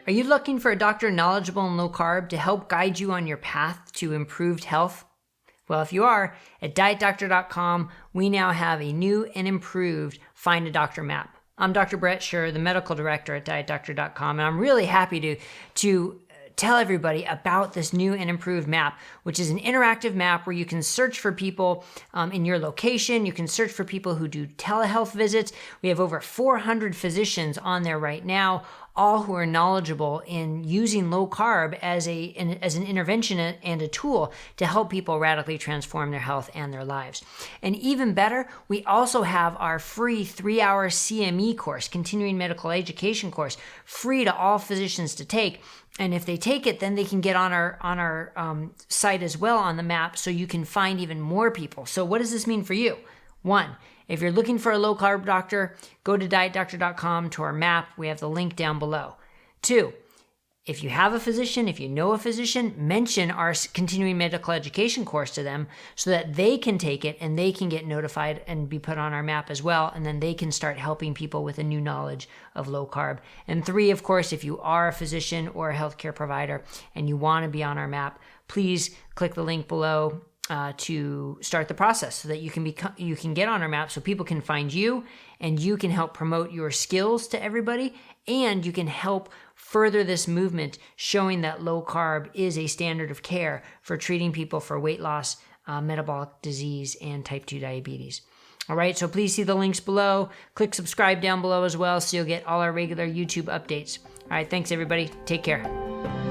Are you looking for a doctor knowledgeable in low carb to help guide you on your path to improved health? Well, if you are, at dietdoctor.com, we now have a new and improved Find a Doctor map. I'm Dr. Brett Scher, the medical director at dietdoctor.com, and I'm really happy to tell everybody about this new and improved map, which is an interactive map where you can search for people in your location. You can search for people who do telehealth visits. We have over 400 physicians on there right now, all who are knowledgeable in using low carb as an intervention and a tool to help people radically transform their health and their lives. And even better, we also have our free 3-hour CME course, continuing medical education course, free to all physicians to take. And if they take it, then they can get on our site as well on the map, so you can find even more people. So what does this mean for you? 1, if you're looking for a low-carb doctor, go to dietdoctor.com to our map. We have the link down below. 2, if you have a physician, if you know a physician, mention our continuing medical education course to them so that they can take it and they can get notified and be put on our map as well. And then they can start helping people with a new knowledge of low carb. And 3, of course, if you are a physician or a healthcare provider and you want to be on our map, please click the link below to start the process so that you can get on our map so people can find you and you can help promote your skills to everybody, and you can help further this movement showing that low carb is a standard of care for treating people for weight loss, metabolic disease, and type 2 diabetes. All right, so please see the links below. Click subscribe down below as well so you'll get all our regular YouTube updates. All right, thanks everybody. Take care.